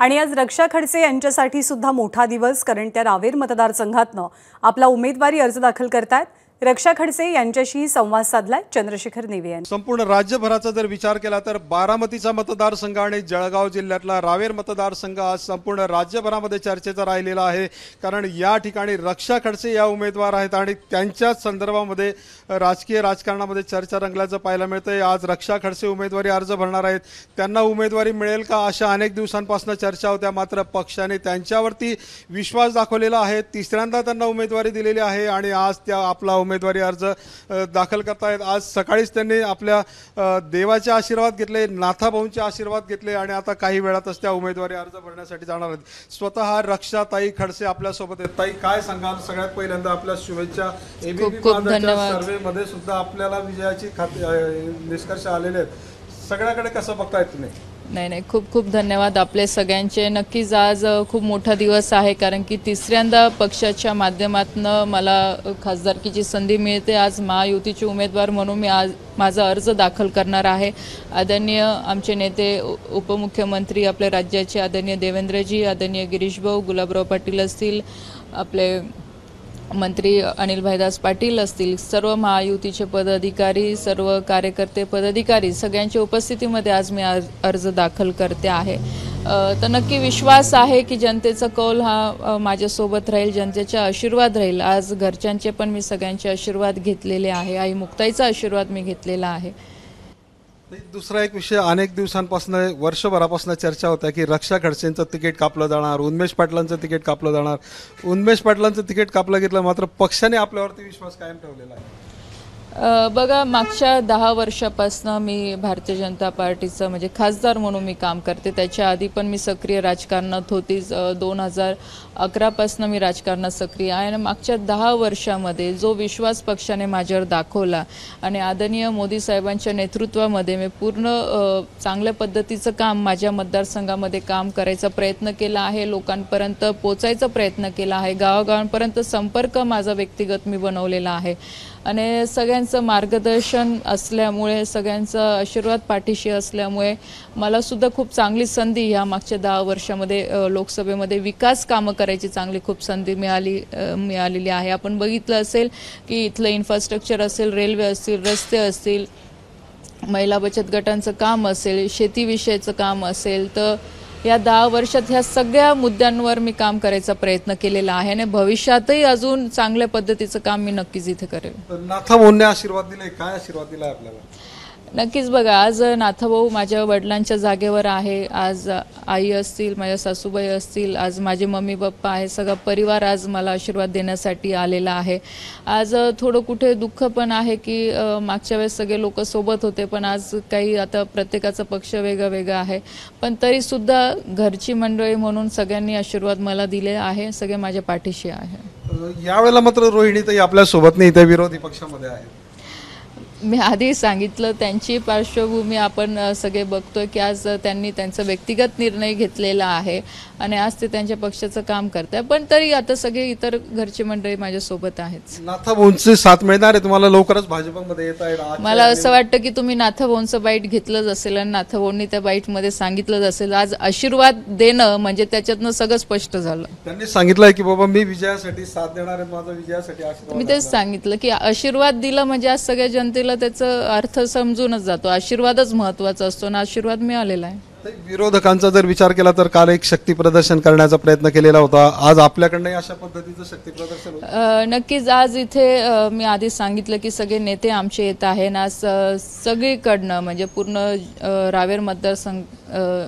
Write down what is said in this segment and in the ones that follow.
आणि आज रक्षा खडसे यांच्यासाठी सुद्धा मोठा दिवस, कारण त्या रावेर मतदारसंघातनं आपला उमेदवारी अर्ज दाखल करतात। रक्षा खडसे यांच्याशी संवाद साधलाय चंद्रशेखर नेवे यांनी। संपूर्ण राज्यभराचा जर विचार केला तर बारामतीचा मतदारसंघ आणि जळगाव जिल्ह्यातला रावेर मतदारसंघ आज संपूर्ण राज्यभरामध्ये चर्चेचा राहिलेला आहे, कारण या ठिकाणी रक्षा खडसे या उमेदवार आहेत आणि त्यांच्याच संदर्भामध्ये राजकीय राजकारणामध्ये चर्चा रंगल्याचं पाहायला मिळतंय। आज रक्षा खडसे उमेदवारी अर्ज भरणार आहेत, त्यांना उमेदवारी मिळेल का अशा अनेक दिवसांपासून चर्चा होत्या, मात्र पक्षाने त्यांच्यावरती विश्वास दाखवलेला आहे। तिसऱ्यांदा त्यांना उमेदवारी दिलेली आहे आणि आज त्या आपला उमेदवारी अर्ज दाखल करतायत। आज सकाळीच त्यांनी आपल्या देवाचे आशीर्वाद घेतले, नाथाभाऊंचे आशीर्वाद घेतले आणि आता काही वेळातच त्या उमेदवारी अर्ज भरण्यासाठी जाणार आहेत। स्वतः रक्षाताई खडसे आपल्या सोबत आहेत। ताई, काय सांगाल? सगळ्यात पहिल्यांदा आपल्या शुभेच्छा। एबीपी माझाच्या सर्वे मध्ये सुद्धा आपल्याला विजयाची निष्कर्ष आलेले आहेत, सगळ्याकडे कसं बघताय तुम्ही? नाही, खूप खूप धन्यवाद आपले सगळ्यांचे। नक्कीच आज खूप मोठा दिवस आहे, कारण की तिसऱ्यांदा पक्षाच्या माध्यमातून मला खासदारकीची संधी मिळते। आज महायुतीचे उमेदवार म्हणून मी आज माझा अर्ज दाखल करणार आहे। आदरणीय आमचे नेते उपमुख्यमंत्री आपले राज्याचे आदरणीय देवेंद्रजी, आदरणीय गिरीश भाऊ, गुलाबराव पाटील असतील, आपले मंत्री अनिल भाईदास पाटील असतील, सर्व महायुतीचे पदाधिकारी, सर्व कार्यकर्ते पदाधिकारी सगळ्यांच्या उपस्थितीमध्ये आज मी अर्ज दाखल करते आहे। तर नक्की विश्वास आहे की जनतेचा कौल हा माझ्यासोबत राहील, जनतेचा आशीर्वाद राहील। आज घरच्यांचे पण मी सगळ्यांचे आशीर्वाद घेतलेले आहे, आई मुक्ताईचा आशीर्वाद मी घेतलेला आहे। दुसरा एक विषय, अनेक दिवसांपासून वर्षभरापासून चर्चा होत्या की रक्षा खडसेंचं तिकीट कापलं जाणार, उन्मेष पाटलांचं तिकीट कापलं जाणार। उन्मेष पाटलांचं तिकीट कापलं गेलं, मात्र पक्षाने आपल्यावरती विश्वास कायम ठेवलेला आहे। बघा, मागच्या 10 वर्षापासून मी भारतीय जनता पार्टीचं म्हणजे खासदार म्हणून मी काम करते। त्याच्या आधी पण मी सक्रिय राजकारणात होती। 2011 पासून मी राजकारणात सक्रिय आहे आणि मागच्या 10 वर्षामध्ये जो विश्वास पक्षाने माझ्यावर दाखवला आणि आदरणीय मोदी साहेबांच्या नेतृत्वामध्ये मी पूर्ण चांगल्या पद्धतीचं काम माझ्या मतदारसंघामध्ये काम करायचा प्रयत्न केला आहे, लोकांपर्यंत पोचायचा प्रयत्न केला आहे, गावागावांपर्यंत संपर्क माझा व्यक्तिगत मी बनवलेला आहे आणि सगळ्यांचं मार्गदर्शन असल्यामुळे, सगळ्यांचा आशीर्वाद पाठीशी असल्यामुळे मला सुद्धा खूप चांगली संधी ह्या मागच्या 10 वर्षामध्ये लोकसभेमध्ये विकास कामं करायची चांगली खूप संधी मिळालेली आहे। आपण बघितलं असेल की इथलं इन्फ्रास्ट्रक्चर असेल, रेल्वे असतील, रस्ते असतील, महिला बचत गटांचं काम असेल, शेतीविषयीचं काम असेल, तर या 10 वर्षात ह्या सगळ्या मुद्द्यांवर मी काम करायचा प्रयत्न केलेला आहे आणि भविष्यातही अजून चांगल्या पद्धतीचं काम मी नक्कीच इथे करेन। नाथाभाऊंनी आशीर्वाद दिलाय, काय आशीर्वाद दिलाय आपल्याला? नक्कीच बघा, आज नाथाभाऊ माझ्या वडिलांच्या जागेवर आहे। आज आई असतील, माझ्या सासूबाई असतील, आज माझे मम्मी पप्पा आहे, सगळा परिवार आज मला आशीर्वाद देण्यासाठी आलेला आहे। आज थोडं कुठे दुःख पण आहे की मागच्या वेळेस सगळे लोक सोबत होते, पण आज काही आता प्रत्येकाचा पक्ष वेगळा वेगळा आहे, पण तरीसुद्धा घरची मंडळी म्हणून सगळ्यांनी आशीर्वाद मला दिले आहे, सगळे माझ्या पाठीशी आहे। यावेळेला मात्र रोहिणीताई आपल्या सोबत नाही, त्या विरोधी पक्षामध्ये आहे। मी आधी सांगितलं, त्यांची पार्श्वभूमी आपण सगळे बघतोय की आज त्यांनी त्यांचा व्यक्तिगत निर्णय घेतलेला आहे आणि आज ते त्यांच्या पक्षाचं काम करत आहे, पण तरी आता सगळे इतर घरची मंडळी माझ्यासोबत आहेत। नाथाभाऊंची साथ मिळणार आहे तुम्हाला? लवकरच भाजपमध्ये येत आहे। मला असं वाटतं की तुम्ही नाथाभाऊंचं बाईट घेतलंच असेल आणि नाथाभाऊंनी त्या बाईटमध्ये सांगितलंच असेल। आज आशीर्वाद देणं म्हणजे त्याच्यातनं सगळं स्पष्ट झालं। त्यांनी सांगितलंय की बाबा मी विजयासाठी साथ देणार आहे, माझा विजयासाठी आशीर्वाद। मी तेच सांगितलं की आशीर्वाद दिला म्हणजे आज सगळ्या जनतेला त्याचा अर्थ समजूनच जातो, आशीर्वादच महत्वाचा असतो आणि आशीर्वाद मिळालेला आहे। विरोधकांचा जर विचार केला तर काल एक शक्ती प्रदर्शन करण्याचा प्रयत्न केलेला होता, आज आपल्याकडनं अशा पद्धतीचं शक्ती प्रदर्शन? नक्कीच, आज इथे मी आधी सांगितलं की सगळे नेते आमचे येत आहे ना, सगळीकडनं म्हणजे पूर्ण रावेर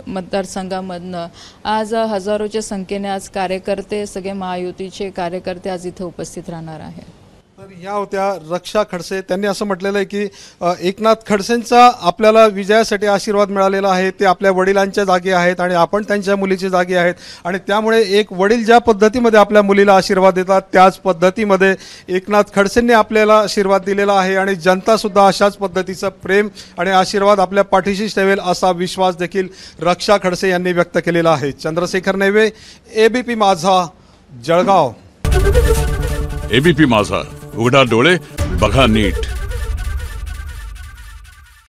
मतदारसंघामधनं आज हजारोच्या संख्येने आज कार्यकर्ते, सगळे महायुतीचे कार्यकर्ते आज इथे उपस्थित राहणार आहे। तर या होत्या रक्षा खडसे। त्यांनी असं म्हटलेलं आहे की एकनाथ खडसेंचा आपल्याला विजयासाठी आशीर्वाद मिळालेला आहे, ते आपल्या वडिलांच्या जागी आहेत आणि आपण त्यांच्या मुलीची जागी आहेत आणि त्यामुळे एक वडील ज्या पद्धतीमध्ये आपल्या मुलीला आशीर्वाद देतात त्याच पद्धतीमध्ये एकनाथ खडसेंनी आपल्याला आशीर्वाद दिलेला आहे आणि जनता सुद्धा अशाच पद्धतीचं प्रेम आणि आशीर्वाद आपल्या पाठीशी ठेवेल असा विश्वास देखील रक्षा खडसे यांनी व्यक्त केलेला आहे। चंद्रशेखर नेवे, एबीपी माझा, जळगाव। एबीपी माझा, उघडा डोळे बघा नीट।